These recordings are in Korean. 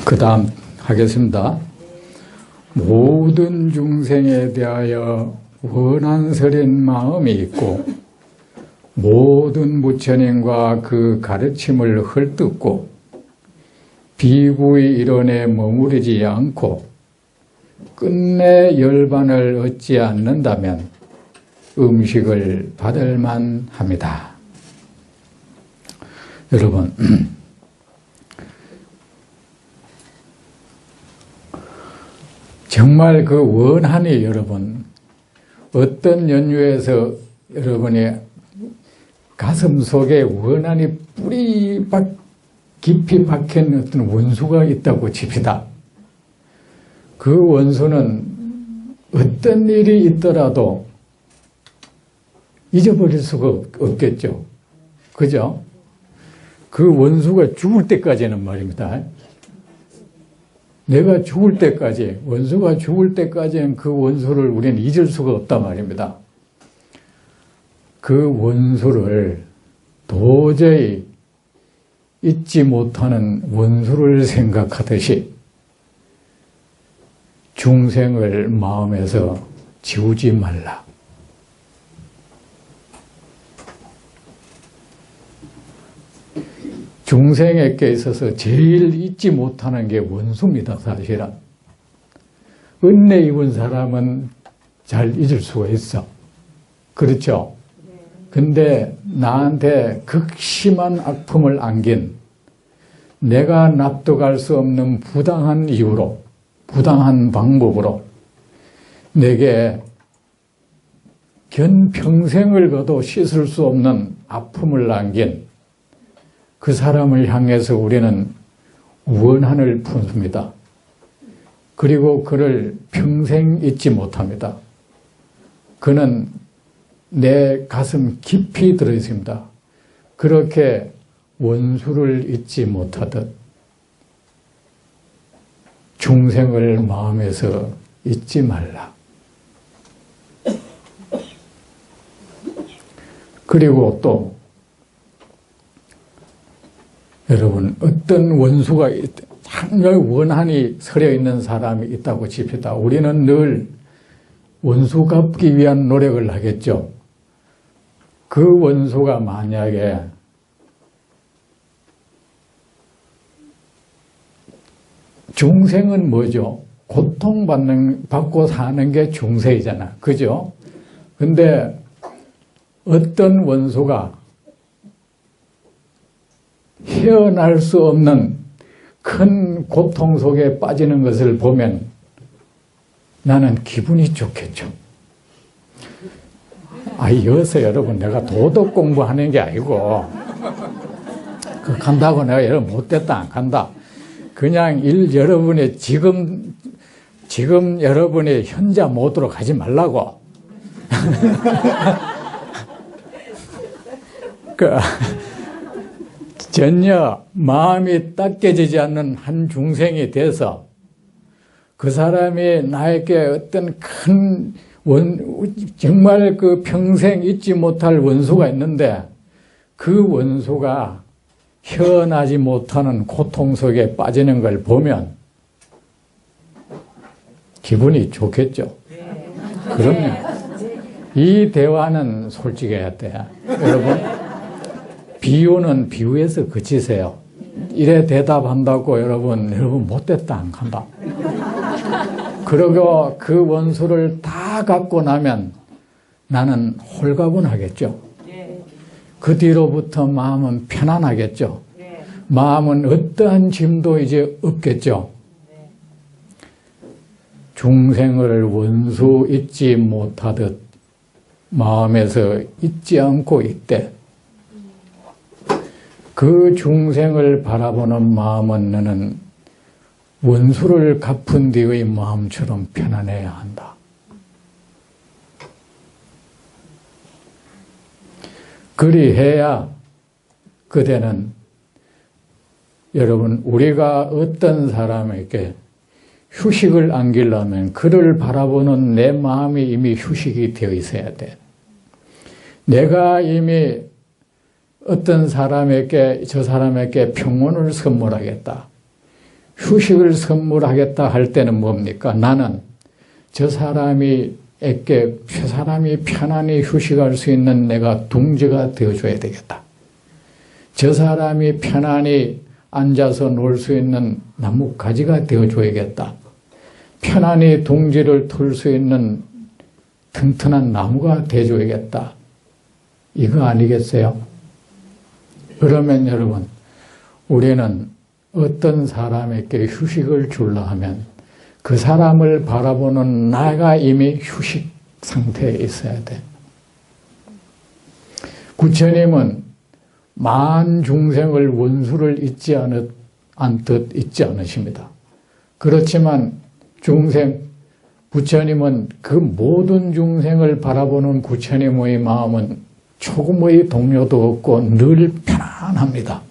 그 다음 하겠습니다. 모든 중생에 대하여 원한스런 마음이 있고 모든 부처님과 그 가르침을 헐뜯고 비구의 일원에 머무르지 않고 끝내 열반을 얻지 않는다면 음식을 받을 만합니다. 여러분, 정말 그 원한이 여러분 어떤 연유에서 여러분의 가슴 속에 원한이 뿌리 깊이 박힌 어떤 원수가 있다고 칩시다. 그 원수는 어떤 일이 있더라도 잊어버릴 수가 없겠죠. 그죠? 그 원수가 죽을 때까지는 말입니다. 내가 죽을 때까지, 원수가 죽을 때까지는 그 원수를 우리는 잊을 수가 없단 말입니다. 그 원수를 도저히 잊지 못하는 원수를 생각하듯이 중생을 마음에서 지우지 말라. 중생에게 있어서 제일 잊지 못하는 게 원수입니다, 사실은. 은혜 입은 사람은 잘 잊을 수가 있어. 그렇죠? 근데 나한테 극심한 아픔을 안긴 내가 납득할 수 없는 부당한 이유로, 부당한 방법으로 내게 견평생을 거도 씻을 수 없는 아픔을 안긴 그 사람을 향해서 우리는 원한을 품습니다. 그리고 그를 평생 잊지 못합니다. 그는 내 가슴 깊이 들어있습니다. 그렇게 원수를 잊지 못하듯 중생을 마음에서 잊지 말라. 그리고 또 여러분 어떤 원수가 정말 원한이 서려 있는 사람이 있다고 칩시다. 우리는 늘 원수 갚기 위한 노력을 하겠죠. 그 원수가 만약에 중생은 뭐죠? 고통받고 사는 게 중생이잖아. 그죠? 근데 어떤 원수가 헤어날 수 없는 큰 고통 속에 빠지는 것을 보면 나는 기분이 좋겠죠. 여기서 여러분 내가 도덕 공부하는 게 아니고 그 간다고 내가 여러분 못됐다 안 간다. 그냥 여러분의 지금 여러분의 현재 모드로 가지 말라고. 전혀 마음이 닦여지지 않는 한 중생이 돼서 그 사람이 나에게 어떤 큰 정말 그 평생 잊지 못할 원수가 있는데 그 원수가 헤어나지 못하는 고통 속에 빠지는 걸 보면 기분이 좋겠죠. 그럼요. 이 대화는 솔직해야 돼. 여러분, 비유는 비유에서 그치세요. 이래 대답한다고 여러분 못됐다 안 간다. 그리고 그 원수를 다 갖고 나면 나는 홀가분하겠죠. 그 뒤로부터 마음은 편안하겠죠. 마음은 어떠한 짐도 이제 없겠죠. 중생을 원수 잊지 못하듯 마음에서 잊지 않고 있대. 그 중생을 바라보는 마음은 너는 원수를 갚은 뒤의 마음처럼 편안해야 한다. 그리해야 그대는 여러분 우리가 어떤 사람에게 휴식을 안기려면 그를 바라보는 내 마음이 이미 휴식이 되어 있어야 돼. 내가 이미 어떤 사람에게 저 사람에게 평온을 선물하겠다. 휴식을 선물하겠다 할 때는 뭡니까? 나는 저 사람이 편안히 휴식할 수 있는 내가 둥지가 되어줘야 되겠다. 저 사람이 편안히 앉아서 놀 수 있는 나뭇가지가 되어줘야겠다. 편안히 둥지를 틀 수 있는 튼튼한 나무가 되어줘야겠다. 이거 아니겠어요? 그러면 여러분, 우리는 어떤 사람에게 휴식을 주려 하면 그 사람을 바라보는 나가 이미 휴식 상태에 있어야 돼. 부처님은 만중생을 원수를 않듯 잊지 않으십니다. 그렇지만 부처님은 그 모든 중생을 바라보는 부처님의 마음은 조금의 동요도 없고 늘 편안합니다.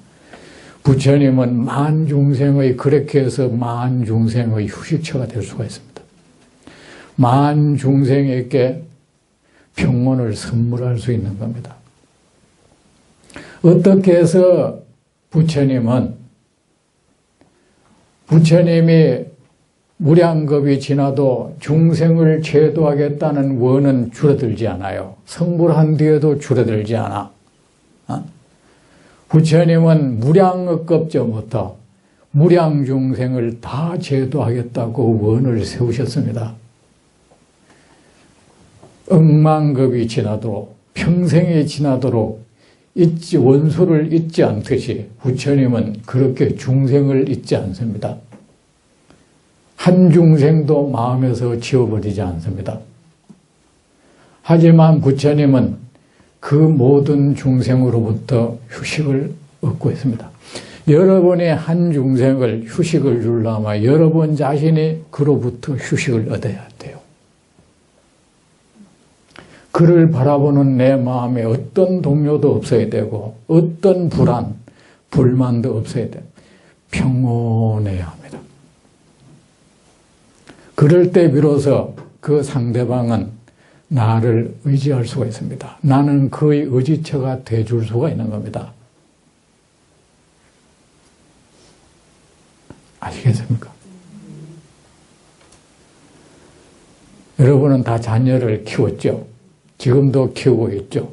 부처님은 그렇게 해서 만중생의 휴식처가 될 수가 있습니다. 만중생에게 평온을 선물할 수 있는 겁니다. 어떻게 해서 부처님이 무량겁이 지나도 중생을 제도하겠다는 원은 줄어들지 않아요. 성불한 뒤에도 줄어들지 않아. 부처님은 무량겁 전부터 무량중생을 다 제도하겠다고 원을 세우셨습니다. 억만겁이 지나도록 평생이 지나도록 원수를 잊지 않듯이 부처님은 그렇게 중생을 잊지 않습니다. 한 중생도 마음에서 지워버리지 않습니다. 하지만 부처님은 그 모든 중생으로부터 휴식을 얻고 있습니다. 여러분이 한 중생을 휴식을 주려면 여러분 자신이 그로부터 휴식을 얻어야 돼요. 그를 바라보는 내 마음에 어떤 동요도 없어야 되고 어떤 불만도 없어야 돼요. 평온해야 합니다. 그럴 때 비로소 그 상대방은 나를 의지할 수가 있습니다. 나는 그의 의지처가 돼줄 수가 있는 겁니다. 아시겠습니까? 여러분은 다 자녀를 키웠죠? 지금도 키우고 있죠?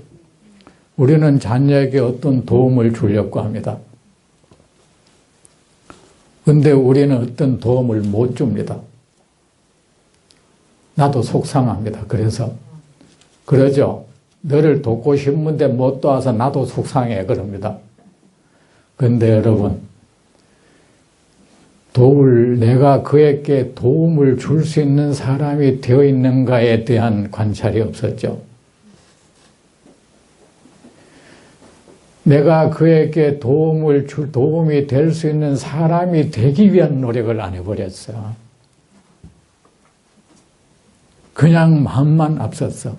우리는 자녀에게 어떤 도움을 주려고 합니다. 그런데 우리는 어떤 도움을 못 줍니다. 나도 속상합니다. 그러죠. 너를 돕고 싶은데 못 도와서 나도 속상해. 그럽니다. 그런데 여러분, 내가 그에게 도움을 줄 수 있는 사람이 되어 있는가에 대한 관찰이 없었죠. 내가 그에게 도움이 될 수 있는 사람이 되기 위한 노력을 안 해버렸어. 그냥 마음만 앞섰어.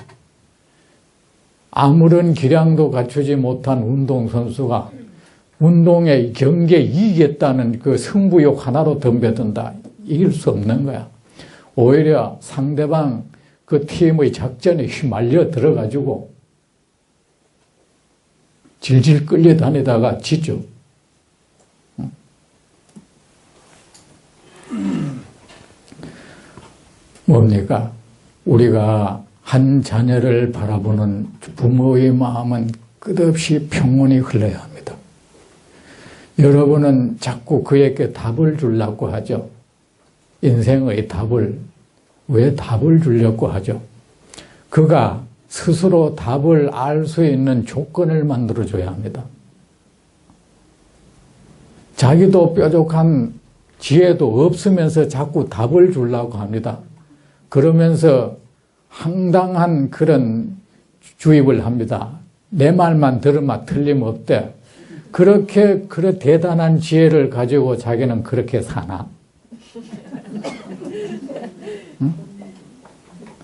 아무런 기량도 갖추지 못한 운동선수가 운동의 경기에 이기겠다는 그 승부욕 하나로 덤벼든다. 이길 수 없는 거야. 오히려 상대방 그 팀의 작전에 휘말려 들어가지고 질질 끌려다니다가 지죠. 뭡니까? 우리가 한 자녀를 바라보는 부모의 마음은 끝없이 평온히 흘러야 합니다. 여러분은 자꾸 그에게 답을 주려고 하죠. 인생의 답을. 왜 답을 주려고 하죠? 그가 스스로 답을 알 수 있는 조건을 만들어줘야 합니다. 자기도 뾰족한 지혜도 없으면서 자꾸 답을 주려고 합니다. 그러면서 황당한 그런 주입을 합니다. 내 말만 들으면 틀림없대. 그렇게 대단한 지혜를 가지고 자기는 그렇게 사나? 응?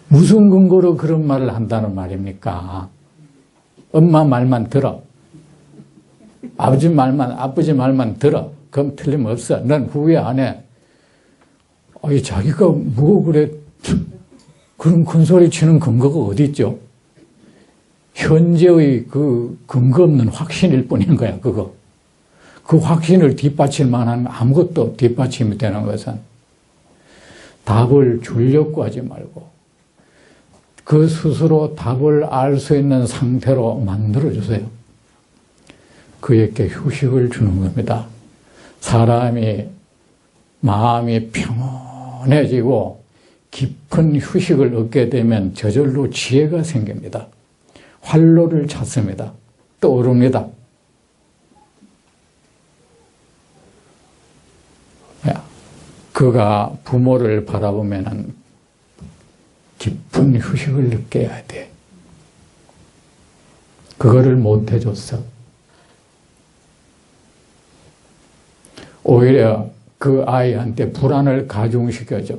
무슨 근거로 그런 말을 한다는 말입니까? 엄마 말만 들어. 아버지 말만 들어. 그럼 틀림없어. 넌 후회 안 해. 아니, 자기가 뭐 그래. 그런 큰 소리 치는 근거가 어디 있죠? 현재의 그 근거 없는 확신일 뿐인 거야, 그거. 그 확신을 뒷받칠 만한 아무것도 뒷받침이 되는 것은 답을 주려고 하지 말고 그 스스로 답을 알 수 있는 상태로 만들어주세요. 그에게 휴식을 주는 겁니다. 사람이 마음이 평온해지고 깊은 휴식을 얻게 되면 저절로 지혜가 생깁니다. 활로를 찾습니다. 떠오릅니다. 그가 부모를 바라보면 깊은 휴식을 느껴야 돼. 그거를 못 해줬어. 오히려 그 아이한테 불안을 가중시켜줘.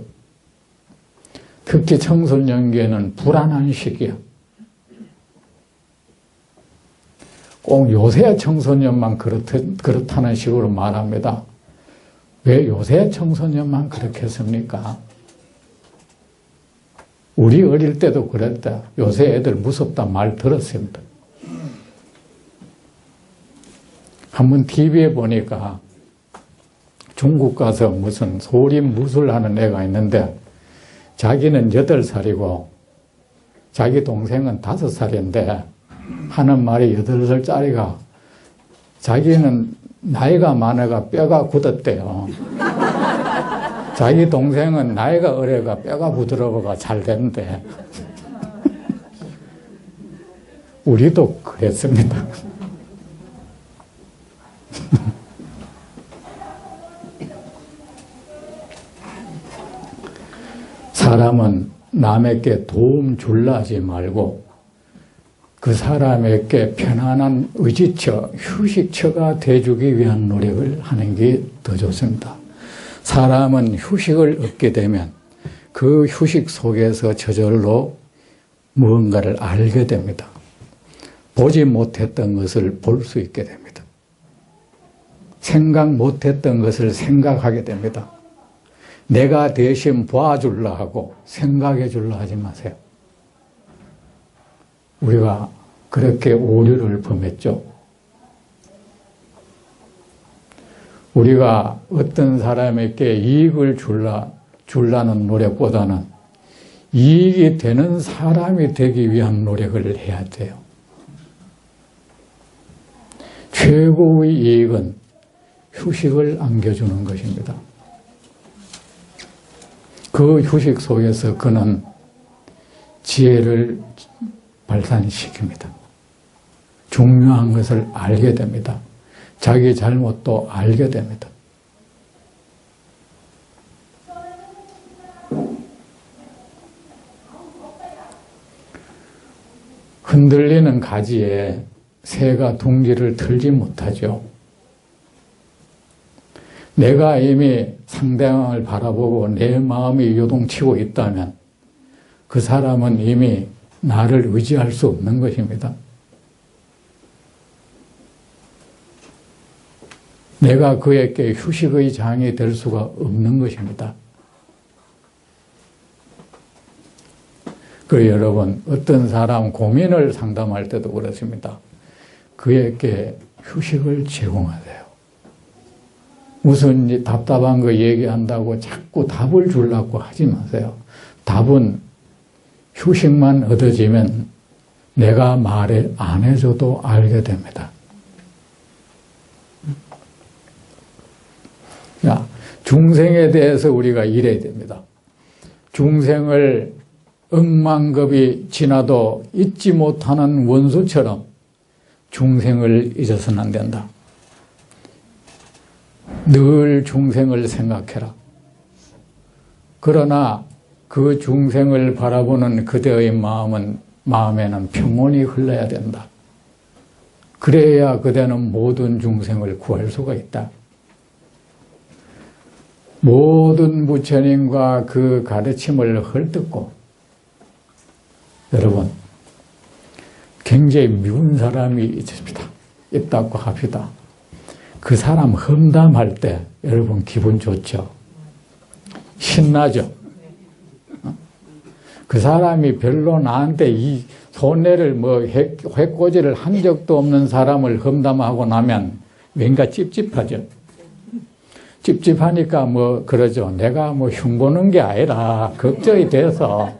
특히 청소년기에는 불안한 시기야. 꼭 요새 청소년만 그렇다는 식으로 말합니다. 왜 요새 청소년만 그렇게 했습니까? 우리 어릴 때도 그랬다. 요새 애들 무섭다 말 들었습니다. 한번 TV에 보니까 중국 가서 무슨 소림 무술하는 애가 있는데 자기는 8살이고 자기 동생은 5살인데 하는 말이 8살짜리가 자기는 나이가 많아가 뼈가 굳었대요. 자기 동생은 나이가 어려가 뼈가 부드러워가 잘 된대. 우리도 그랬습니다. 사람은 남에게 도움 줄라 하지 말고 그 사람에게 편안한 의지처, 휴식처가 돼주기 위한 노력을 하는 게 더 좋습니다. 사람은 휴식을 얻게 되면 그 휴식 속에서 저절로 무언가를 알게 됩니다. 보지 못했던 것을 볼 수 있게 됩니다. 생각 못했던 것을 생각하게 됩니다. 내가 대신 봐줄라 하고 생각해 줄라 하지 마세요. 우리가 그렇게 오류를 범했죠. 우리가 어떤 사람에게 이익을 줄라는 노력보다는 이익이 되는 사람이 되기 위한 노력을 해야 돼요. 최고의 이익은 휴식을 안겨주는 것입니다. 그 휴식 속에서 그는 지혜를 발산시킵니다. 중요한 것을 알게 됩니다. 자기 잘못도 알게 됩니다. 흔들리는 가지에 새가 둥지를 틀지 못하죠. 내가 이미 상대방을 바라보고 내 마음이 요동치고 있다면 그 사람은 이미 나를 의지할 수 없는 것입니다. 내가 그에게 휴식의 장이 될 수가 없는 것입니다. 그 여러분, 어떤 사람 고민을 상담할 때도 그렇습니다. 그에게 휴식을 제공하세요. 무슨 답답한 거 얘기한다고 자꾸 답을 주려고 하지 마세요. 답은 휴식만 얻어지면 내가 말을 안 해줘도 알게 됩니다. 야, 중생에 대해서 우리가 이래야 됩니다. 중생을 억만급이 지나도 잊지 못하는 원수처럼 중생을 잊어서는 안 된다. 늘 중생을 생각해라. 그러나 그 중생을 바라보는 그대의 마음에는 평온이 흘러야 된다. 그래야 그대는 모든 중생을 구할 수가 있다. 모든 부처님과 그 가르침을 헐뜯고, 여러분, 굉장히 미운 사람이 있다고 합시다. 그 사람 험담할 때 여러분 기분 좋죠? 신나죠? 그 사람이 별로 나한테 이 손해를 해코지를 한 적도 없는 사람을 험담하고 나면 뭔가 찝찝하죠. 찝찝하니까 뭐 그러죠. 내가 뭐 흉보는 게 아니라 걱정이 돼서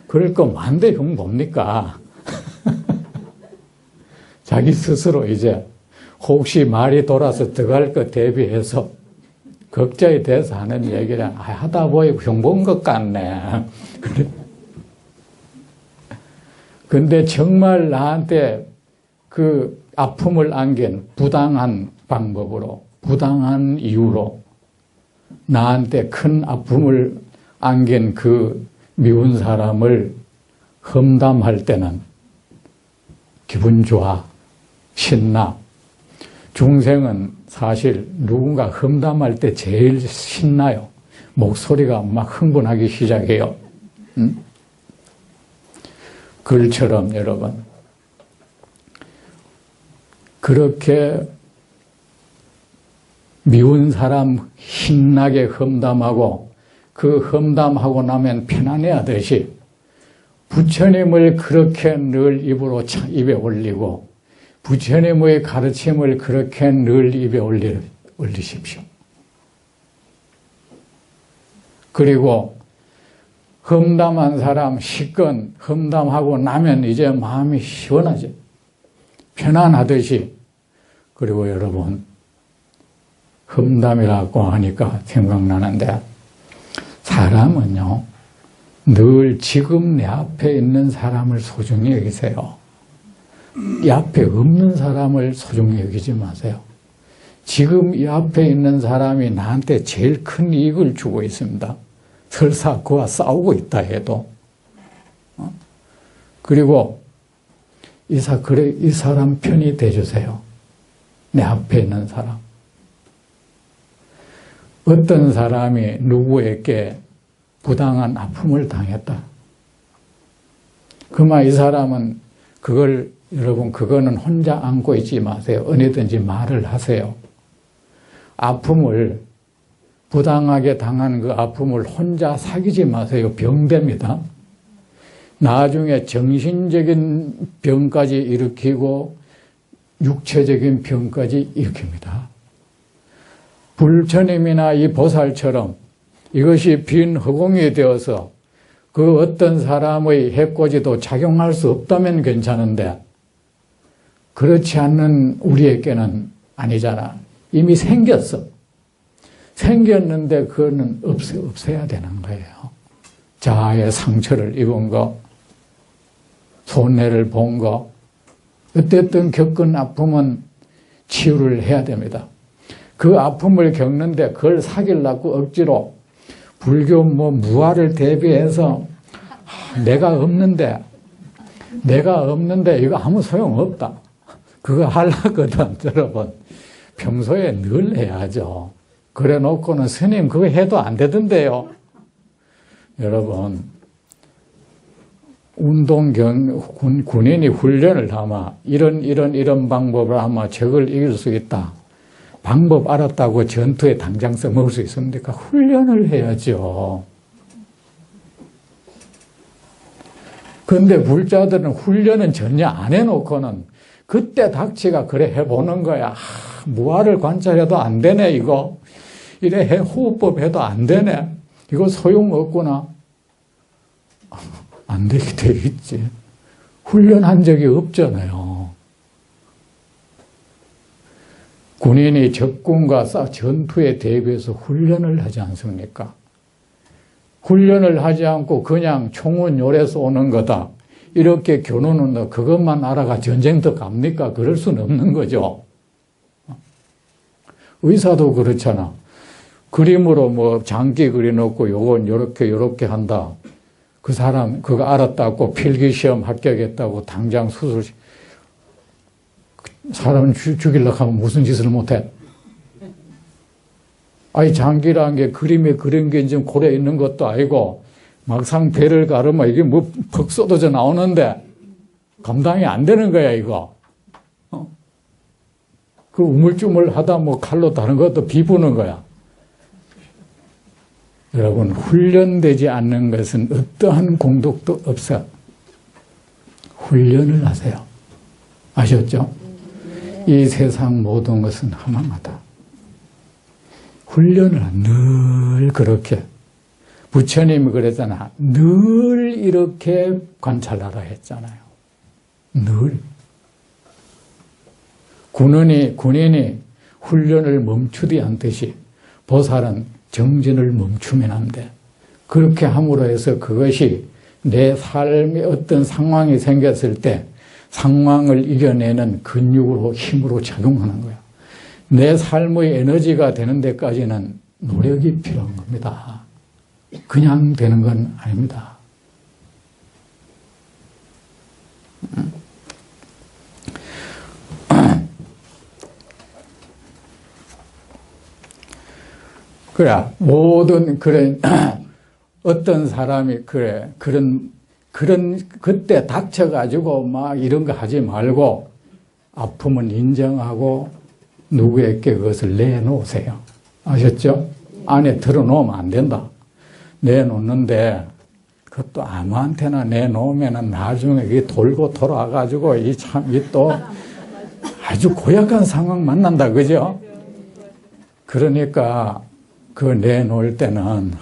그럴 거 만데 흉 뭡니까? 자기 스스로 이제 혹시 말이 돌아서 들어갈 것 대비해서 걱정이 돼서 하는 얘기를 하다 보니 흉본 것 같네. 근데 정말 나한테 그 아픔을 안긴 부당한 방법으로, 부당한 이유로 나한테 큰 아픔을 안긴 그 미운 사람을 험담할 때는 기분 좋아, 신나. 중생은 사실 누군가 험담할 때 제일 신나요. 목소리가 막 흥분하기 시작해요. 글처럼 여러분, 그렇게 미운 사람 신나게 험담하고 그 험담하고 나면 편안해하듯이 부처님을 그렇게 늘 입에 올리고 부처님의 가르침을 그렇게 늘 입에 올리십시오. 그리고 험담한 사람 시건 험담하고 나면 이제 마음이 시원하죠. 편안하듯이. 그리고 여러분, 험담이라고 하니까 생각나는데 사람은요 늘 지금 내 앞에 있는 사람을 소중히 여기세요. 이 앞에 없는 사람을 소중히 여기지 마세요. 지금 이 앞에 있는 사람이 나한테 제일 큰 이익을 주고 있습니다. 설사 그와 싸우고 있다 해도. 그리고 이 사람 편이 돼주세요. 내 앞에 있는 사람. 어떤 사람이 누구에게 부당한 아픔을 당했다. 그만 이 사람은 여러분 그거는 혼자 안고 있지 마세요. 어디든지 말을 하세요. 아픔을 부당하게 당한 그 아픔을 혼자 사귀지 마세요. 병됩니다. 나중에 정신적인 병까지 일으키고 육체적인 병까지 일으킵니다. 부처님이나 이 보살처럼 이것이 빈 허공이 되어서 그 어떤 사람의 해코지도 작용할 수 없다면 괜찮은데 그렇지 않는 우리에게는 아니잖아. 이미 생겼어. 생겼는데 그거는 없애야 되는 거예요. 자아의 상처를 입은 거, 손해를 본 거, 어쨌든 겪은 아픔은 치유를 해야 됩니다. 그 아픔을 겪는데 그걸 사귀려고 억지로 불교 무아를 대비해서 내가 없는데 이거 아무 소용없다. 그거 하려거든, 여러분. 평소에 늘 해야죠. 그래 놓고는 스님 그거 해도 안 되던데요. 여러분, 군인이 훈련을 하면 이런 방법을 하면 적을 이길 수 있다. 방법 알았다고 전투에 당장 써먹을 수 있습니까? 훈련을 해야죠. 그런데 불자들은 훈련은 전혀 안 해놓고는 그때 닥치가 그래 해보는 거야. 무아를 관찰해도 안 되네, 이거. 이래 호흡법 해도 안 되네. 이거 소용없구나. 안 되게 돼 있지. 훈련한 적이 없잖아요. 군인이 적군과 전투에 대비해서 훈련을 하지 않습니까? 훈련을 하지 않고 그냥 총은 요래 쏘는 거다. 이렇게 교훈은 그것만 알아가 전쟁터 갑니까? 그럴 수는 없는 거죠. 의사도 그렇잖아. 그림으로 장기 그려놓고 요건 요렇게 한다. 그 사람 그거 알았다고 필기시험 합격했다고 당장 수술 사람 죽이려고 하면 무슨 짓을 못해? 아니 장기라는 게 그림에 그린 게 지금 고래 있는 것도 아니고 막상 배를 가르면 이게 퍽 쏟아져 나오는데 감당이 안 되는 거야 이거. 그 우물쭈물하다 칼로 다른 것도 비부는 거야. 여러분 훈련되지 않는 것은 어떠한 공덕도 없어. 훈련을 하세요. 아셨죠? 이 세상 모든 것은 허망하다. 훈련을 늘 그렇게, 부처님이 그랬잖아. 늘 이렇게 관찰하라 했잖아요. 늘. 군인이 훈련을 멈추지 않듯이 보살은 정진을 멈추면 안 돼. 그렇게 함으로 해서 그것이 내 삶에 어떤 상황이 생겼을 때 상황을 이겨내는 근육으로 힘으로 작용하는 거야. 내 삶의 에너지가 되는 데까지는 노력이 필요한 겁니다. 그냥 되는 건 아닙니다. 그래, 어떤 사람이 그때 닥쳐가지고 막 이런 거 하지 말고 아픔은 인정하고 누구에게 그것을 내놓으세요. 아셨죠? 안에 들어놓으면 안 된다. 내놓는데 그것도 아무한테나 내놓으면 나중에 이게 돌고 돌아가지고 이 또 아주 고약한 상황 만난다. 그죠? 그러니까 그 내놓을 때는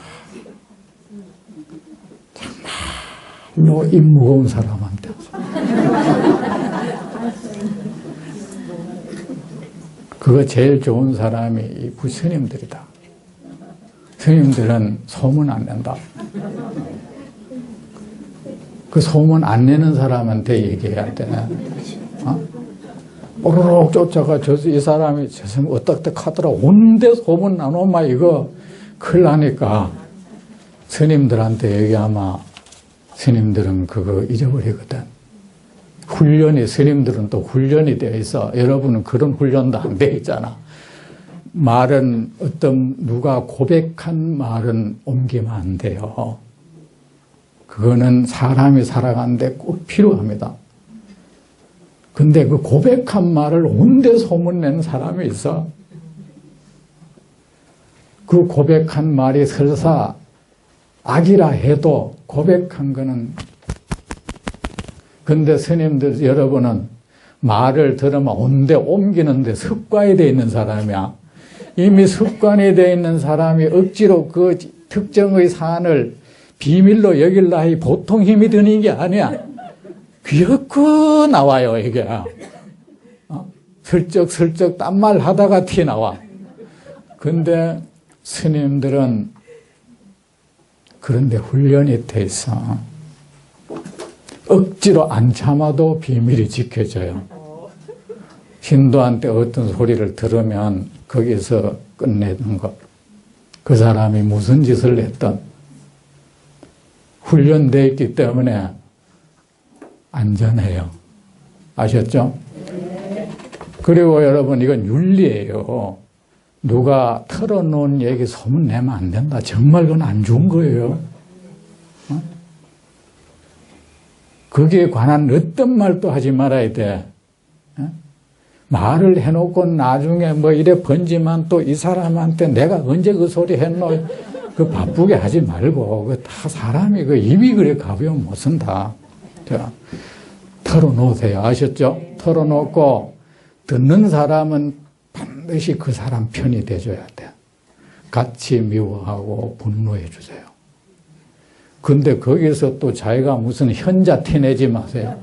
정말로 입 무거운 사람한테 그거 제일 좋은 사람이 이 부스님들이다. 스님들은 소문 안 낸다. 그 소문 안 내는 사람한테 얘기해야 돼. 오르륵 쫓아가 이 사람이 저 사람 어떻게 하더라. 온데 소문 나누면 이거 큰일 나니까 스님들한테 얘기하면 스님들은 그거 잊어버리거든. 스님들은 또 훈련이 되어 있어. 여러분은 그런 훈련도 안 되어 있잖아. 말은 누가 고백한 말은 옮기면 안 돼요. 그거는 사람이 살아가는데 꼭 필요합니다. 근데 그 고백한 말을 온데 소문낸 사람이 있어. 그 고백한 말이 설사 악이라 해도 고백한 거는, 근데 스님들 여러분은 말을 들으면 온데 옮기는데 습관이 되어 있는 사람이야. 이미 습관이 되어 있는 사람이 억지로 그 특정의 사안을 비밀로 여길 나이 보통 힘이 드는 게 아니야. 귀엽고 나와요, 이게. 슬쩍슬쩍 딴말 하다가 티 나와. 근데 스님들은 그런데 훈련이 돼 있어. 억지로 안 참아도 비밀이 지켜져요. 신도한테 어떤 소리를 들으면 거기서 끝내는 것. 그 사람이 무슨 짓을 했던 훈련되어 있기 때문에 안전해요. 아셨죠? 그리고 여러분, 이건 윤리예요. 누가 털어놓은 얘기 소문내면 안 된다. 정말 그건 안 좋은 거예요. 거기에 관한 어떤 말도 하지 말아야 돼. 말을 해놓고 나중에 뭐 이래 번지만 또 이 사람한테 내가 언제 그 소리 했노? 그 바쁘게 하지 말고, 그 다 사람이 그 입이 그래 가벼우면 못 쓴다. 자, 털어놓으세요. 아셨죠? 털어놓고 듣는 사람은 반드시 그 사람 편이 돼줘야 돼. 같이 미워하고 분노해 주세요. 근데 거기서 또 자기가 무슨 현자 티내지 마세요.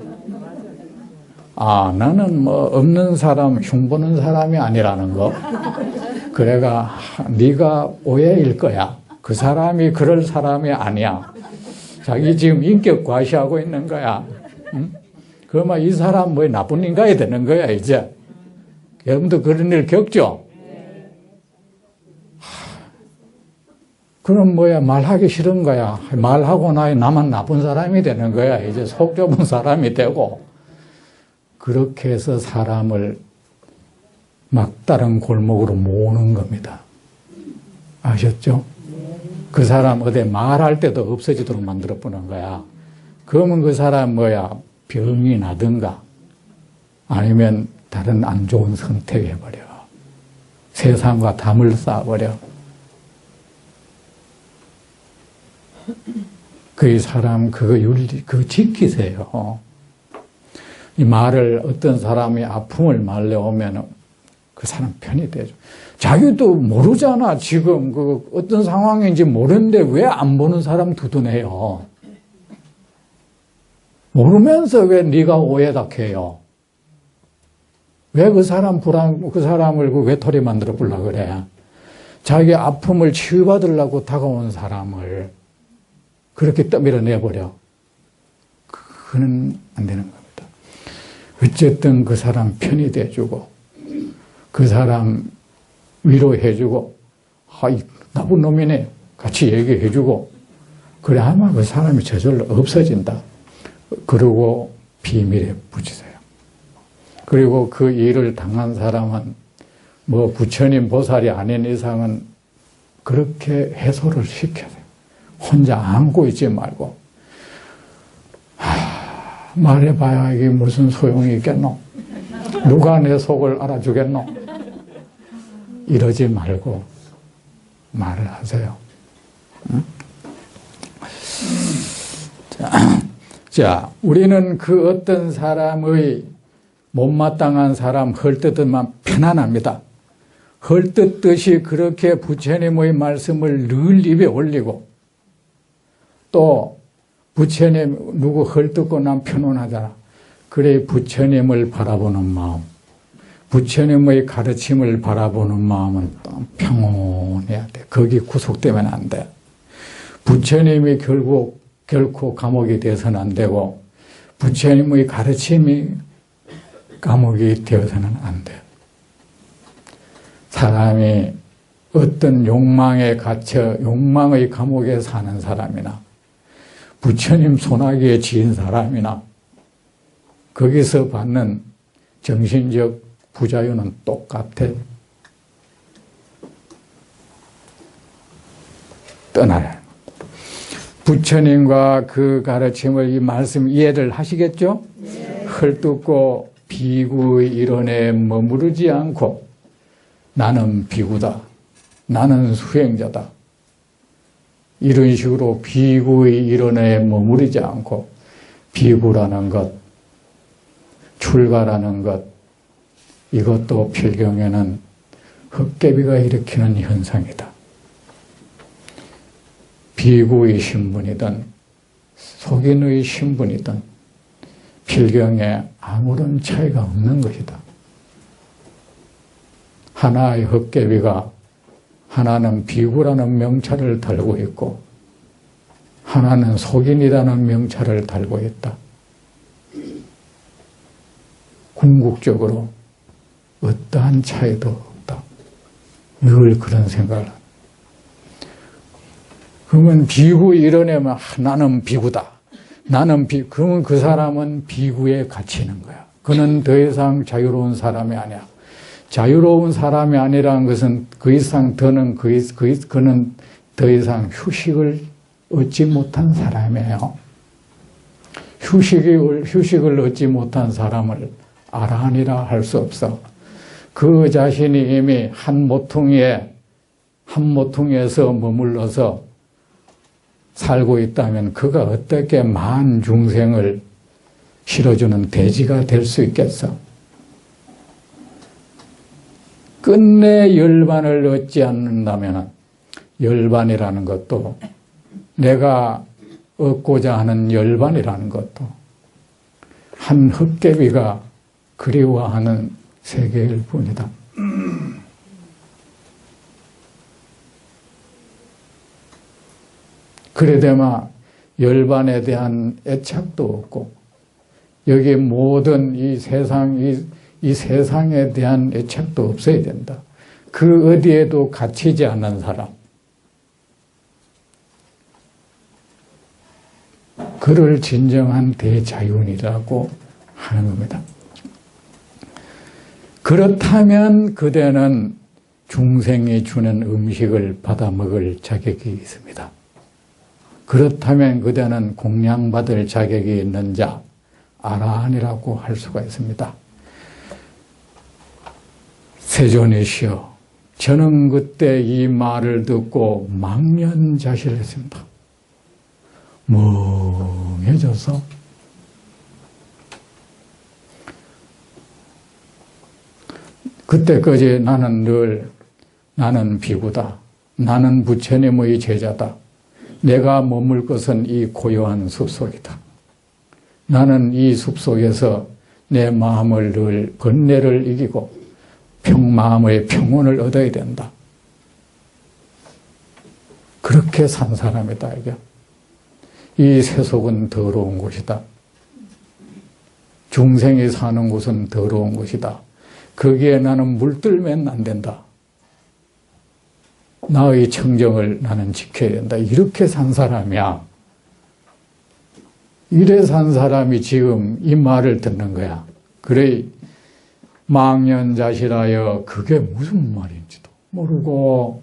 나는 뭐 없는 사람, 흉보는 사람이 아니라는 거. 그래가 네가 오해일 거야. 그 사람이 그럴 사람이 아니야. 자기 지금 인격 과시하고 있는 거야. 응? 그러면 이 사람 뭐 나쁜 인간이 되는 거야, 이제. 여러분도 그런 일 겪죠? 그럼 말하기 싫은 거야. 말하고 나만 나쁜 사람이 되는 거야. 이제 속 좁은 사람이 되고. 그렇게 해서 사람을 막다른 골목으로 모으는 겁니다. 아셨죠? 그 사람 어디 말할 때도 없어지도록 만들어 보는 거야. 그러면 그 사람 병이 나든가 아니면 다른 안 좋은 선택해버려. 세상과 담을 쌓아버려. 그 사람 그거 윤리 그거 지키세요. 이 말을 어떤 사람이 아픔을 말려오면 그 사람 편이 되죠. 자기도 모르잖아. 지금 그 어떤 상황인지 모르는데 왜 안 보는 사람 두둔해요? 모르면서 왜 네가 오해닥해요? 왜 그 사람을 그 외톨이 만들어 보려고 그래? 자기 아픔을 치유받으려고 다가온 사람을 그렇게 떠밀어내버려. 그는 안 되는 겁니다. 어쨌든 그 사람 편이 돼주고, 그 사람 위로해주고, 아이, 나쁜 놈이네. 같이 얘기해주고, 그래 하면 그 사람이 저절로 없어진다. 그러고 비밀에 붙이세요. 그리고 그 일을 당한 사람은 뭐 부처님 보살이 아닌 이상은 그렇게 해소를 시켜야 돼요. 혼자 안고 있지 말고. 말해봐야 이게 무슨 소용이 있겠노? 누가 내 속을 알아주겠노? 이러지 말고 말을 하세요. 응? 자, 우리는 그 어떤 사람의 못마땅한 사람 헐뜯으면 편안합니다. 헐뜯듯이 그렇게 부처님의 말씀을 늘 입에 올리고, 또 부처님 누구 헐뜯고 난 편안하잖아. 그래 부처님을 바라보는 마음, 부처님의 가르침을 바라보는 마음은 또 평온해야 돼. 거기 구속되면 안 돼. 부처님이 결코 감옥이 되어서는 안 되고, 부처님의 가르침이 감옥이 되어서는 안 돼. 사람이 어떤 욕망에 갇혀 욕망의 감옥에 사는 사람이나 부처님 소나기에 지은 사람이나 거기서 받는 정신적 부자유는 똑같아. 떠나야. 부처님과 그 가르침을 이 말씀 이해를 하시겠죠? 네. 헐뜯고 비구의 일원에 머무르지 않고 나는 비구다, 나는 수행자다, 이런 식으로 비구의 일원에 머무르지 않고 비구라는 것, 출가라는 것, 이것도 필경에는 헛개비가 일으키는 현상이다. 비구의 신분이든 속인의 신분이든 필경에 아무런 차이가 없는 것이다. 하나의 헛개비가 하나는 비구라는 명찰을 달고 있고 하나는 속인이라는 명찰을 달고 있다. 궁극적으로 어떠한 차이도 없다. 늘 그런 생각을 합니다. 그러면 비구 이뤄내면 나는 비구다. 그러면 그 사람은 비구에 갇히는 거야. 그는 더 이상 자유로운 사람이 아니야. 자유로운 사람이 아니라는 것은 그 이상 그는 더 이상 휴식을 얻지 못한 사람이에요. 휴식을 얻지 못한 사람을 아라한이라 할 수 없어. 그 자신이 이미 한 모퉁이에서 머물러서 살고 있다면 그가 어떻게 만 중생을 실어주는 대지가 될 수 있겠어? 끝내 열반을 얻지 않는다면 열반이라는 것도 내가 얻고자 하는 열반이라는 것도 한 헛개비가 그리워하는 세계일 뿐이다. 그래야만 열반에 대한 애착도 없고 여기 모든 이 세상에 대한 애착도 없어야 된다. 그 어디에도 갇히지 않는 사람. 그를 진정한 대자윤이라고 하는 겁니다. 그렇다면 그대는 중생이 주는 음식을 받아 먹을 자격이 있습니다. 그렇다면 그대는 공양받을 자격이 있는 자, 아라한이라고 할 수가 있습니다. 세존이시여, 저는 그때 이 말을 듣고 망연자실했습니다. 멍해져서 그때까지 나는 비구다. 나는 부처님의 제자다. 내가 머물 것은 이 고요한 숲속이다. 나는 이 숲속에서 내 마음을 늘 번뇌를 이기고 마음의 평온을 얻어야 된다. 그렇게 산 사람이다, 이게. 이 세속은 더러운 곳이다. 중생이 사는 곳은 더러운 곳이다. 거기에 나는 물들면 안 된다. 나의 청정을 나는 지켜야 된다. 이렇게 산 사람이야. 이래 산 사람이 지금 이 말을 듣는 거야. 그래, 망연자실하여 그게 무슨 말인지도 모르고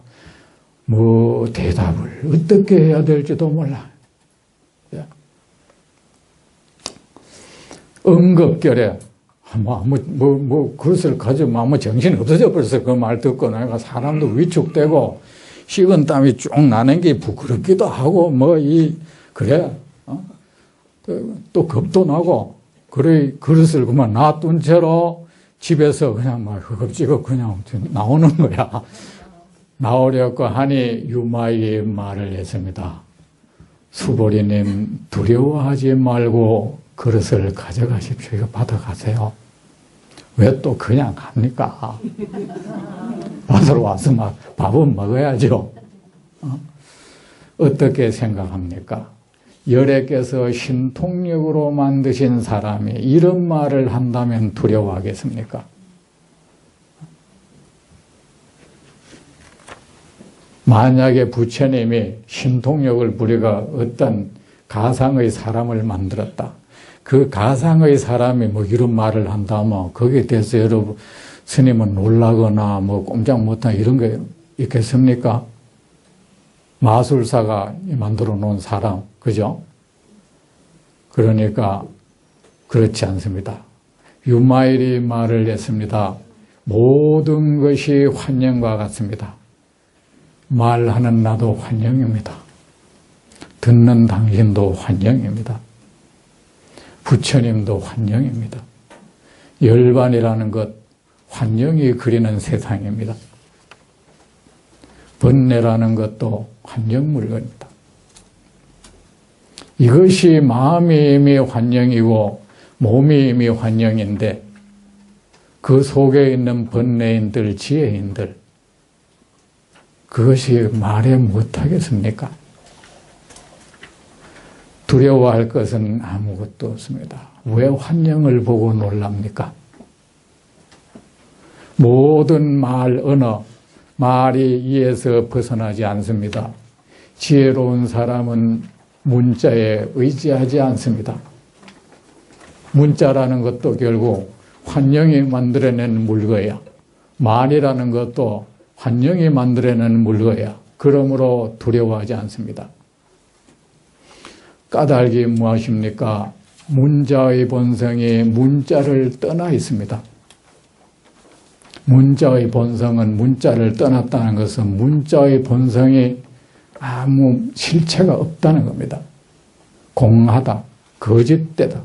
뭐 대답을 어떻게 해야 될지도 몰라. 응급결에 그것을 가지고 아무 정신이 없어져 버렸어. 그 말 듣고 내가 사람도 위축되고 식은 땀이 쭉 나는 게 부끄럽기도 하고 그래. 또 겁도 나고 그래. 그릇을 그만 놔둔 채로 집에서 그냥 막 허겁지겁 그냥 나오는 거야. 나오려고 하니 유마의 말을 했습니다. 수보리님 두려워하지 말고 그릇을 가져가십시오. 이거 받아가세요. 왜 또 그냥 갑니까? 받으러 와서 막 밥은 먹어야죠. 어떻게 생각합니까? 열애께서 신통력으로 만드신 사람이 이런 말을 한다면 두려워하겠습니까? 만약에 부처님이 신통력을 부리가 어떤 가상의 사람을 만들었다. 그 가상의 사람이 이런 말을 한다면 거기에 대해서 여러분 스님은 놀라거나 꼼짝 못하거나 이런 게 있겠습니까? 마술사가 만들어 놓은 사람, 그죠? 그러니까 그렇지 않습니다. 유마일이 말을 했습니다. 모든 것이 환영과 같습니다. 말하는 나도 환영입니다. 듣는 당신도 환영입니다. 부처님도 환영입니다. 열반이라는 것, 환영이 그리는 세상입니다. 번뇌라는 것도 환영 물건입니다. 이것이 마음이 이미 환영이고 몸이 이미 환영인데 그 속에 있는 번뇌인들, 지혜인들 그것이 말해 못하겠습니까? 두려워할 것은 아무것도 없습니다. 왜 환영을 보고 놀랍니까? 모든 말, 언어, 말이 이에서 벗어나지 않습니다. 지혜로운 사람은 문자에 의지하지 않습니다. 문자라는 것도 결국 환영이 만들어낸 물거야. 말이라는 것도 환영이 만들어낸 물거야. 그러므로 두려워하지 않습니다. 까닭이 무엇입니까? 문자의 본성이 문자를 떠나 있습니다. 문자의 본성은 문자를 떠났다는 것은 문자의 본성이 아무 실체가 없다는 겁니다. 공하다, 거짓되다.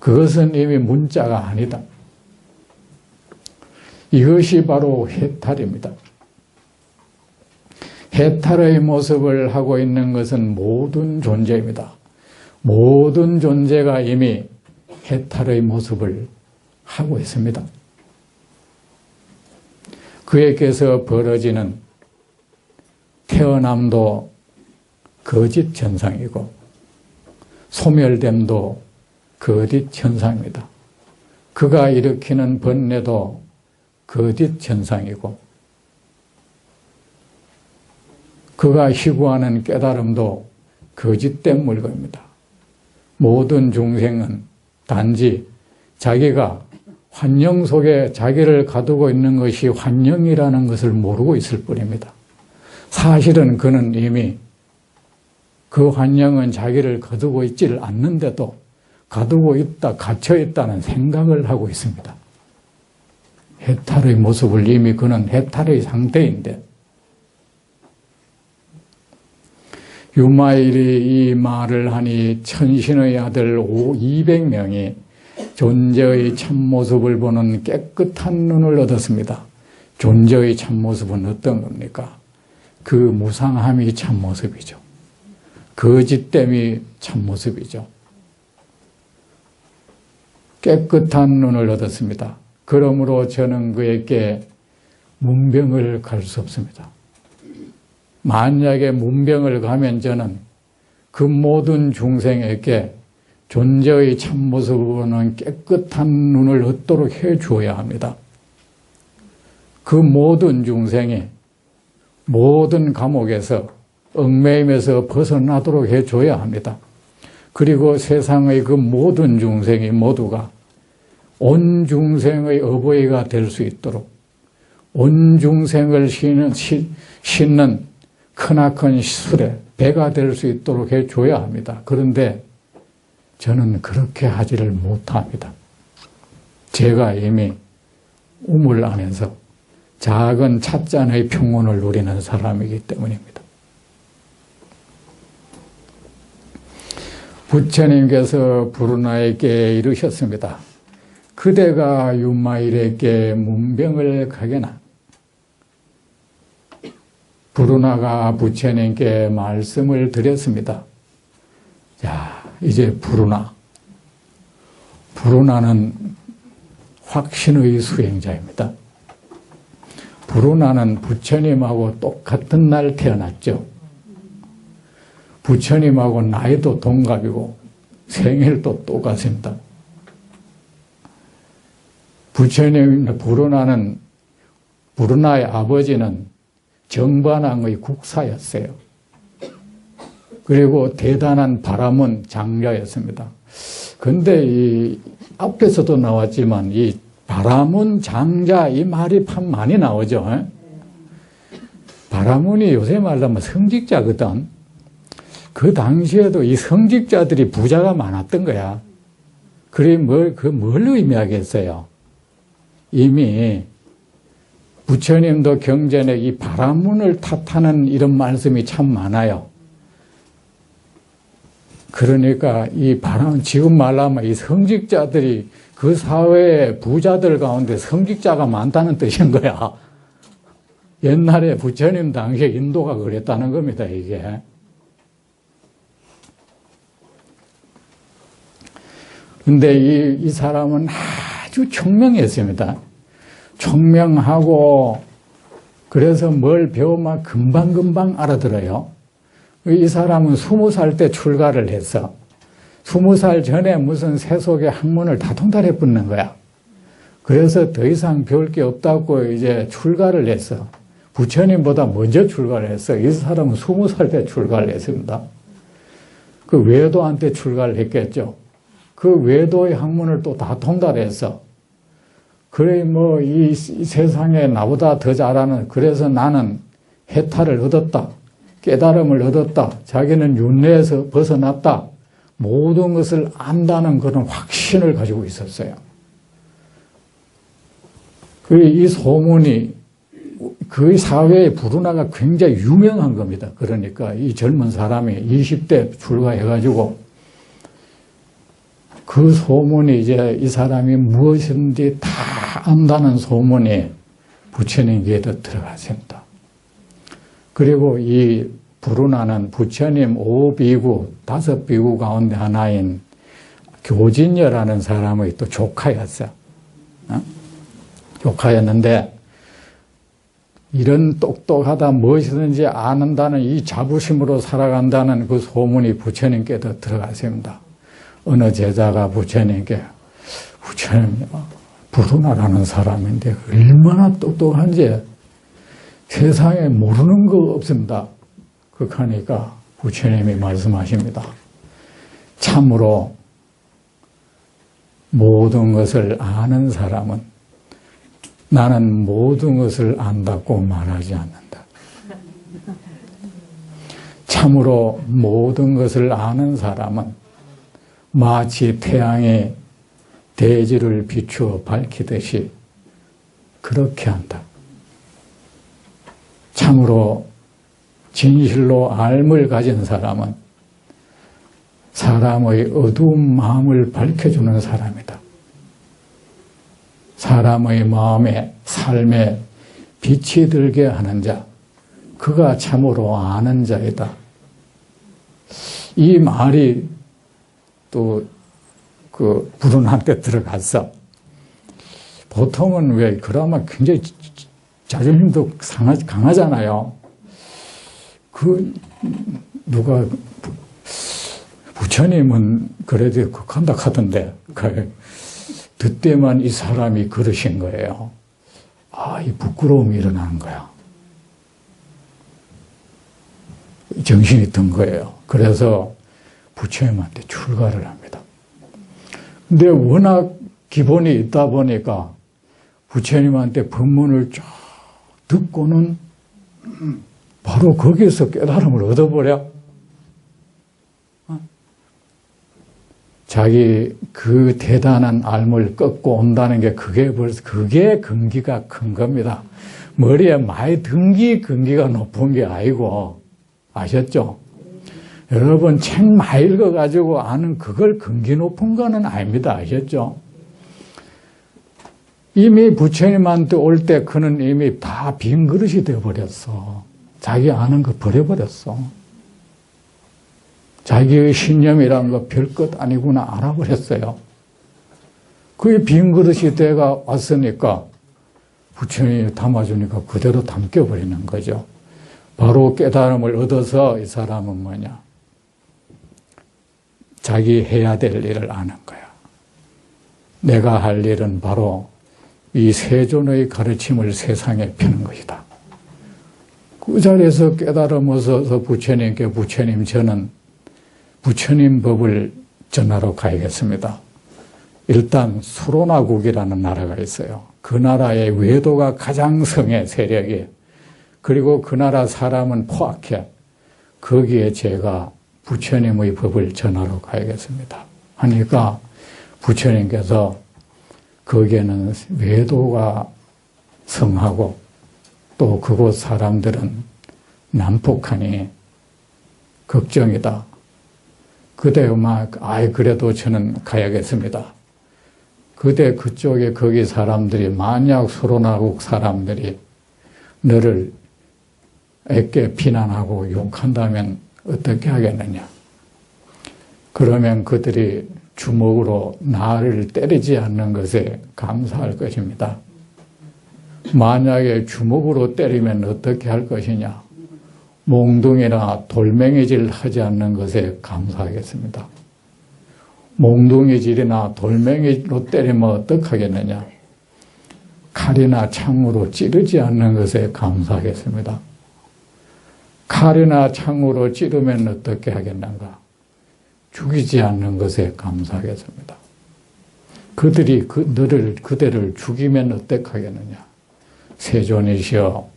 그것은 이미 문자가 아니다. 이것이 바로 해탈입니다. 해탈의 모습을 하고 있는 것은 모든 존재입니다. 모든 존재가 이미 해탈의 모습을 하고 있습니다. 그에게서 벌어지는 태어남도 거짓 현상이고 소멸됨도 거짓 현상입니다. 그가 일으키는 번뇌도 거짓 현상이고 그가 희구하는 깨달음도 거짓된 물건입니다. 모든 중생은 단지 자기가 환영 속에 자기를 가두고 있는 것이 환영이라는 것을 모르고 있을 뿐입니다. 사실은 그는 이미 그 환영은 자기를 가두고 있지를 않는데도 가두고 있다, 갇혀 있다는 생각을 하고 있습니다. 해탈의 모습을 이미 그는 해탈의 상태인데 유마일이 이 말을 하니 천신의 아들 200명이 존재의 참모습을 보는 깨끗한 눈을 얻었습니다. 존재의 참모습은 어떤 겁니까? 그 무상함이 참모습이죠. 거짓됨이 참모습이죠. 깨끗한 눈을 얻었습니다. 그러므로 저는 그에게 문병을 갈 수 없습니다. 만약에 문병을 가면 저는 그 모든 중생에게 존재의 참모습을 보는 깨끗한 눈을 얻도록 해주어야 합니다. 그 모든 중생이 모든 감옥에서 얽매임에서 벗어나도록 해줘야 합니다. 그리고 세상의 그 모든 중생이 모두가 온 중생의 어버이가 될 수 있도록 온 중생을 싣는 크나큰 수레, 배가 될 수 있도록 해줘야 합니다. 그런데 저는 그렇게 하지를 못합니다. 제가 이미 우물 안에서 작은 찻잔의 평온을 누리는 사람이기 때문입니다. 부처님께서 부르나에게 이르셨습니다. 그대가 유마일에게 문병을 가게나. 부르나가 부처님께 말씀을 드렸습니다. 자, 이제 부르나는 확신의 수행자입니다. 부르나는 부처님하고 똑같은 날 태어났죠. 부처님하고 나이도 동갑이고 생일도 똑같습니다. 부르나의 아버지는 정반왕의 국사였어요. 그리고 대단한 바라문 장자였습니다. 근데 이 앞에서도 나왔지만 이 바라문 장자 이 말이 참 많이 나오죠. 바라문이 요새 말하면 성직자거든. 그 당시에도 이 성직자들이 부자가 많았던 거야. 그래 뭘 의미하겠어요? 이미 부처님도 경전에 이 바라문을 탓하는 이런 말씀이 참 많아요. 그러니까 이 지금 말하면 이 성직자들이 그 사회의 부자들 가운데 성직자가 많다는 뜻인 거야. 옛날에 부처님 당시에 인도가 그랬다는 겁니다, 이게. 근데 이 사람은 아주 총명했습니다. 총명하고, 그래서 뭘 배우면 금방금방 알아들어요. 이 사람은 20살 때 출가를 했어. 20살 전에 무슨 세속의 학문을 다 통달해 붙는 거야. 그래서 더 이상 배울 게 없다고 이제 출가를 했어. 부처님보다 먼저 출가를 했어. 이 사람은 20살 때 출가를 했습니다. 그 외도한테 출가를 했겠죠. 그 외도의 학문을 또 다 통달했어. 그래 뭐 이 세상에 나보다 더 잘하는, 그래서 나는 해탈을 얻었다. 깨달음을 얻었다. 자기는 윤회에서 벗어났다. 모든 것을 안다는 그런 확신을 가지고 있었어요. 이 소문이 그 사회의 부르나가 굉장히 유명한 겁니다. 그러니까 이 젊은 사람이 20대 출가해가지고 그 소문이 이제 이 사람이 무엇인지 다 안다는 소문이 부처님 귀에도 들어갔습니다. 그리고 이 부르나는 부처님 5비구, 5비구 가운데 하나인 교진여라는 사람의 또 조카였어요. 조카였는데 이런 똑똑하다, 무엇이든지 아는다는 이 자부심으로 살아간다는 그 소문이 부처님께도 들어갔습니다. 어느 제자가 부처님께, 부처님, 부르나라는 사람인데 얼마나 똑똑한지 세상에 모르는 거 없습니다. 그러니까 부처님이 말씀하십니다. 참으로 모든 것을 아는 사람은 나는 모든 것을 안다고 말하지 않는다. 참으로 모든 것을 아는 사람은 마치 태양이 대지를 비추어 밝히듯이 그렇게 한다. 참으로 진실로 알을 가진 사람은 사람의 어두운 마음을 밝혀주는 사람이다. 사람의 마음에 삶에 빛이 들게 하는 자, 그가 참으로 아는 자이다. 이 말이 또 그 불운한테 들어갔어. 보통은 왜 그러면 굉장히 자존심도 강하잖아요. 누가 부처님은 그래도 극한다 하던데 그때만 이 사람이 그러신 거예요. 이 부끄러움이 일어나는 거야. 정신이 든 거예요. 그래서 부처님한테 출가를 합니다. 근데 워낙 기본이 있다 보니까 부처님한테 법문을 쫙 듣고는 바로 거기에서 깨달음을 얻어버려. 자기 그 대단한 앓음을 꺾고 온다는 게 그게 근기가 큰 겁니다. 머리에 많이 근기가 높은 게 아니고, 아셨죠? 여러분 책 많이 읽어가지고 아는 그걸 근기 높은 거는 아닙니다. 아셨죠? 이미 부처님한테 올 때 그는 이미 다 빈 그릇이 되어버렸어. 자기 아는 거 버려버렸어. 자기의 신념이란 거 별것 아니구나 알아버렸어요. 그게 빈 그릇이 돼가 왔으니까 부처님이 담아주니까 그대로 담겨버리는 거죠. 바로 깨달음을 얻어서 이 사람은 뭐냐? 자기 해야 될 일을 아는 거야. 내가 할 일은 바로 이 세존의 가르침을 세상에 펴는 것이다. 그 자리에서 깨달음 얻어서 부처님께 부처님 저는 부처님 법을 전하러 가야겠습니다. 일단 수로나국이라는 나라가 있어요. 그 나라의 외도가 가장 성해 세력이. 그리고 그 나라 사람은 포악해. 거기에 제가 부처님의 법을 전하러 가야겠습니다. 하니까 부처님께서 거기에는 외도가 성하고 또 그곳 사람들은 난폭하니 걱정이다. 그대 그래도 저는 가야겠습니다. 그대 그쪽에 거기 사람들이 만약 수로나국 사람들이 너를 애께 비난하고 욕한다면 어떻게 하겠느냐. 그러면 그들이 주먹으로 나를 때리지 않는 것에 감사할 것입니다. 만약에 주먹으로 때리면 어떻게 할 것이냐. 몽둥이나 돌멩이질 하지 않는 것에 감사하겠습니다. 몽둥이질이나 돌멩이로 때리면 어떡하겠느냐. 칼이나 창으로 찌르지 않는 것에 감사하겠습니다. 칼이나 창으로 찌르면 어떻게 하겠는가? 죽이지 않는 것에 감사하겠습니다. 그들이 그대를 죽이면 어떡하겠느냐? 세존이시여,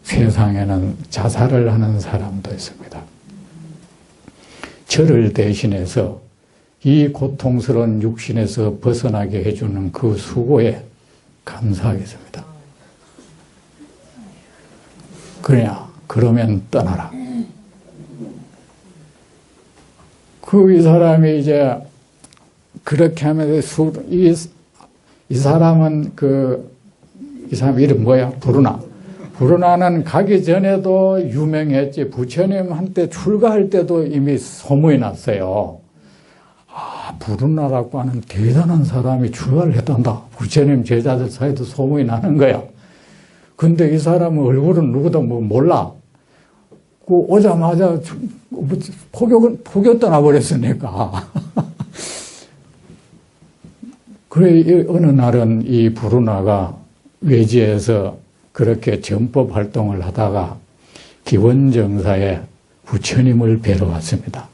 세상에는 자살을 하는 사람도 있습니다. 저를 대신해서 이 고통스러운 육신에서 벗어나게 해주는 그 수고에 감사하겠습니다. 그러면 떠나라. 이 사람이 이제 그렇게 하면서 이 사람은 이 사람 이름 뭐야? 부르나는 가기 전에도 유명했지. 부처님한테 출가할 때도 이미 소문이 났어요. 부르나라고 하는 대단한 사람이 출가를 했단다. 부처님 제자들 사이도 소문이 나는 거야. 근데 이 사람은 얼굴은 누구도 몰라. 오자마자 포교 떠나버렸으니까. 그래, 어느 날은 이 부르나가 외지에서 그렇게 전법 활동을 하다가 기원정사에 부처님을 뵈러 왔습니다.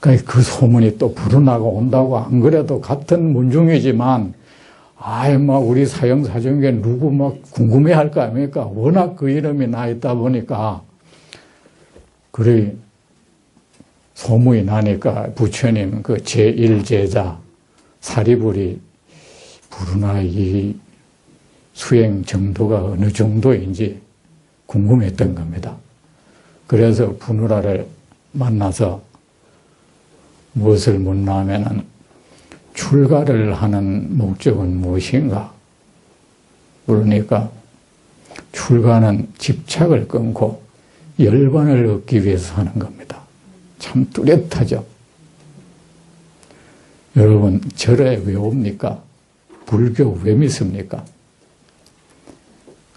그러니까 그 소문이 또 부르나가 온다고 안 그래도 같은 문중이지만 우리 사형사중에 누구 궁금해 할 거 아닙니까? 워낙 그 이름이 나 있다 보니까 그래 소문이 나니까 부처님 그 제1제자 사리불이 부르나 이 수행 정도가 어느 정도인지 궁금했던 겁니다. 그래서 부르나를 만나서 무엇을 묻나 하면은 출가를 하는 목적은 무엇인가? 그러니까 출가는 집착을 끊고 열반을 얻기 위해서 하는 겁니다. 참 뚜렷하죠. 여러분, 절에 왜 옵니까? 불교 왜 믿습니까?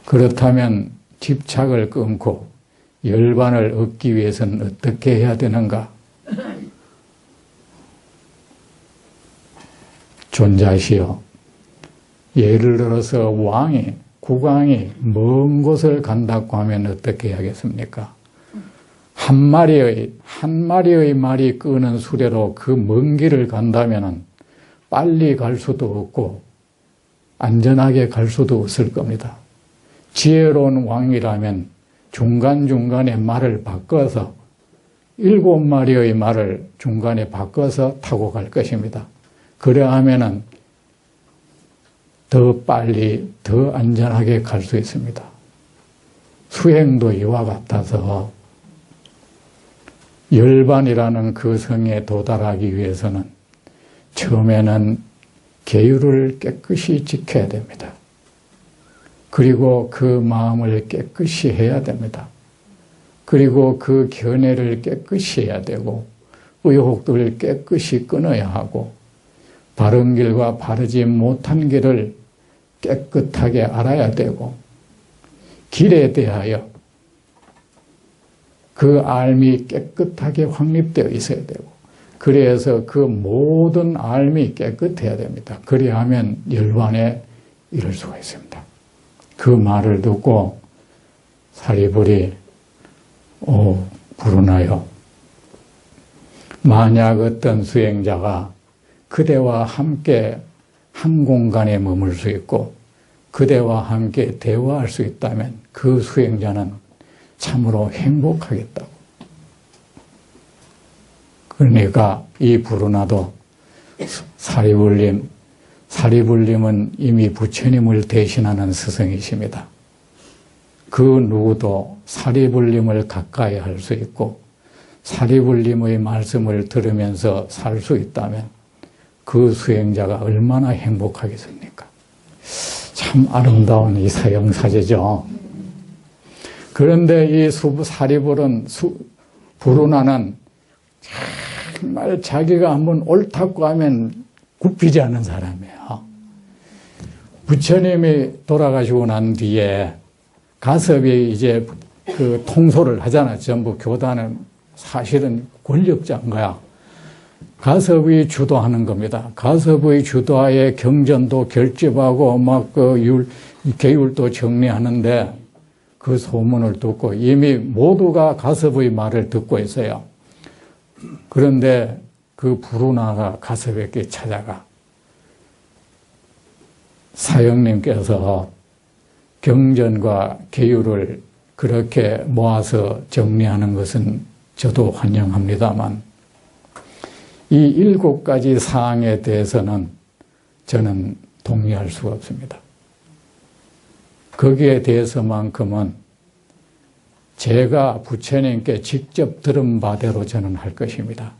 그렇다면 집착을 끊고 열반을 얻기 위해서는 어떻게 해야 되는가? 존자시여, 예를 들어서 왕이, 국왕이 먼 곳을 간다고 하면 어떻게 해야겠습니까? 한 마리의 말이 끄는 수레로 그 먼 길을 간다면 빨리 갈 수도 없고 안전하게 갈 수도 없을 겁니다. 지혜로운 왕이라면 중간중간에 말을 바꿔서 7마리의 말을 중간에 바꿔서 타고 갈 것입니다. 그래야하면은 더 빨리, 더 안전하게 갈 수 있습니다. 수행도 이와 같아서 열반이라는 그 성에 도달하기 위해서는 처음에는 계율을 깨끗이 지켜야 됩니다. 그리고 그 마음을 깨끗이 해야 됩니다. 그리고 그 견해를 깨끗이 해야 되고 의혹들을 깨끗이 끊어야 하고 바른 길과 바르지 못한 길을 깨끗하게 알아야 되고 길에 대하여 그 알미 깨끗하게 확립되어 있어야 되고 그래서 그 모든 알미 깨끗해야 됩니다. 그리하면 열반에 이를 수가 있습니다. 그 말을 듣고 사리불이 불운하여 만약 어떤 수행자가 그대와 함께 한 공간에 머물 수 있고 그대와 함께 대화할 수 있다면 그 수행자는 참으로 행복하겠다고. 그러니까 이 불운하도 사리불님은 이미 부처님을 대신하는 스승이십니다. 그 누구도 사리불님을 가까이 할 수 있고 사리불님의 말씀을 들으면서 살 수 있다면 그 수행자가 얼마나 행복하겠습니까? 참 아름다운 이 사형사제죠. 그런데 이 사리불은 불운하는 정말 자기가 한번 옳다고 하면 굽히지 않는 사람이에요. 부처님이 돌아가시고 난 뒤에 가섭이 이제 그 통솔을 하잖아요. 전부 교단은 사실은 권력자인 거야. 가섭이 주도하는 겁니다. 가섭의 주도하에 경전도 결집하고 막 그 계율도 정리하는데 그 소문을 듣고 이미 모두가 가섭의 말을 듣고 있어요. 그런데 그 불운하가 가섭에게 찾아가 사형님께서 경전과 계율을 그렇게 모아서 정리하는 것은 저도 환영합니다만 이 7가지 사항에 대해서는 저는 동의할 수가 없습니다. 거기에 대해서만큼은 제가 부처님께 직접 들은 바대로 저는 할 것입니다.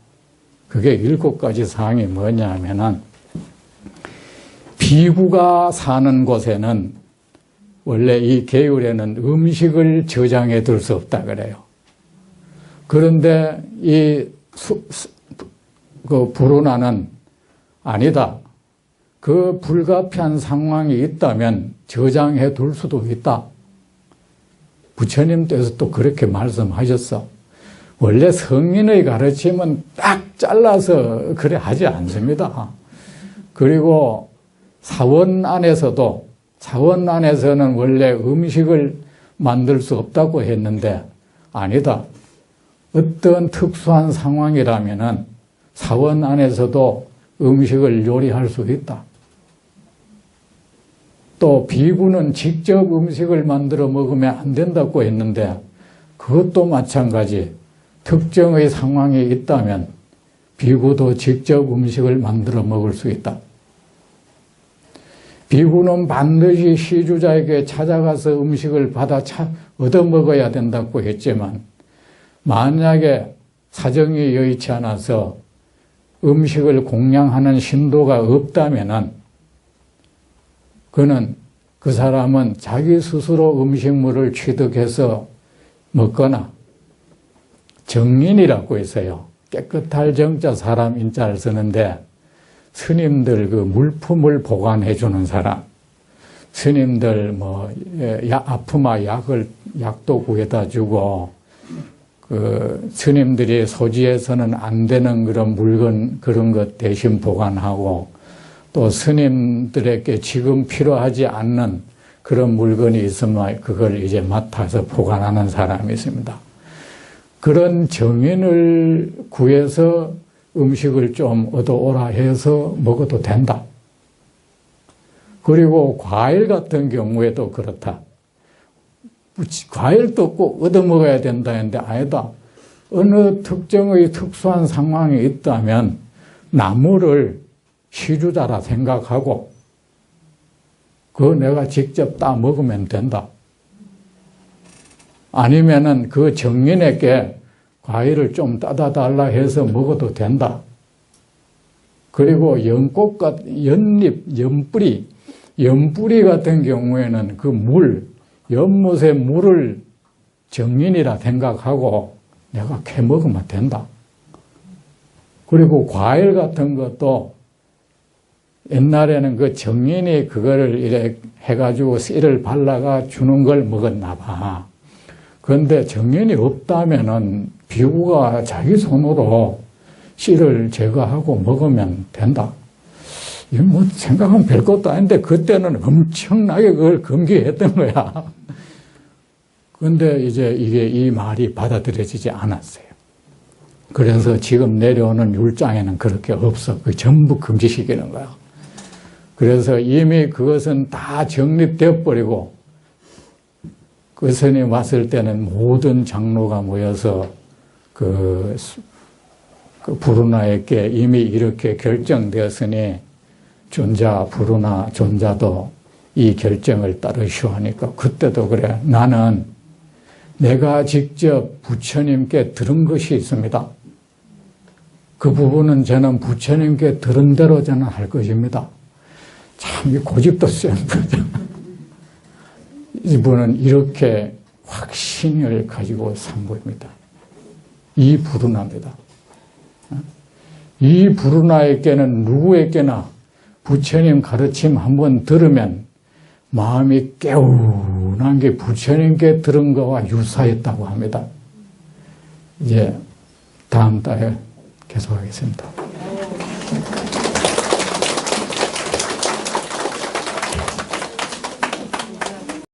그게 7가지 사항이 뭐냐 하면은 비구가 사는 곳에는 원래 이 계율에는 음식을 저장해 둘 수 없다 그래요. 그런데 그 불운하는 아니다. 그 불가피한 상황이 있다면 저장해 둘 수도 있다. 부처님께서 또 그렇게 말씀하셨어. 원래 성인의 가르침은 딱 잘라서 그래 하지 않습니다. 그리고 사원 안에서는 원래 음식을 만들 수 없다고 했는데 아니다. 어떤 특수한 상황이라면은 사원 안에서도 음식을 요리할 수 있다. 또 비구는 직접 음식을 만들어 먹으면 안 된다고 했는데 그것도 마찬가지. 특정의 상황이 있다면 비구도 직접 음식을 만들어 먹을 수 있다. 비구는 반드시 시주자에게 찾아가서 음식을 받아 얻어 먹어야 된다고 했지만 만약에 사정이 여의치 않아서 음식을 공양하는 신도가 없다면은 그는 그 사람은 자기 스스로 음식물을 취득해서 먹거나 정인이라고 있어요. 깨끗할 정자 사람 인자를 쓰는데 스님들 그 물품을 보관해 주는 사람, 스님들 아프마 약도 구해다 주고 그 스님들이 소지해서는 안 되는 그런 물건 그런 것 대신 보관하고 또 스님들에게 지금 필요하지 않는 그런 물건이 있으면 그걸 이제 맡아서 보관하는 사람이 있습니다. 그런 정인을 구해서 음식을 좀 얻어오라 해서 먹어도 된다. 그리고 과일 같은 경우에도 그렇다. 과일도 꼭 얻어먹어야 된다 했는데 아니다. 어느 특정의 특수한 상황이 있다면 나무를 시주자라 생각하고 그거 내가 직접 따 먹으면 된다. 아니면은 그 정인에게 과일을 좀 따다 달라 해서 먹어도 된다. 그리고 연잎, 연뿌리 같은 경우에는 그 연못의 물을 정인이라 생각하고 내가 캐 먹으면 된다. 그리고 과일 같은 것도 옛날에는 그 정인이 그거를 이렇게 해가지고 씨를 발라가 주는 걸 먹었나 봐. 그런데 정인이 없다면은 비구가 자기 손으로 씨를 제거하고 먹으면 된다. 이거 뭐 생각하면 별것도 아닌데 그때는 엄청나게 그걸 금기했던 거야. 그런데 이제 이 말이 받아들여지지 않았어요. 그래서 지금 내려오는 율장에는 그렇게 없어. 그 전부 금지시키는 거야. 그래서 이미 그것은 다 정립되어 버리고 그 스님 왔을 때는 모든 장로가 모여서 그 부르나에게 이미 이렇게 결정되었으니 존자, 부르나, 존자도 이 결정을 따르시오 하니까 그때도 그래. 나는 내가 직접 부처님께 들은 것이 있습니다. 그 부분은 저는 부처님께 들은 대로 저는 할 것입니다. 참, 이 고집도 센 거죠. 이분은 이렇게 확신을 가지고 산 겁니다. 이 부르나입니다. 이 부르나에게는 누구에게나 부처님 가르침 한번 들으면 마음이 개운한 게 부처님께 들은 거와 유사했다고 합니다. 이제 다음 달에 계속하겠습니다.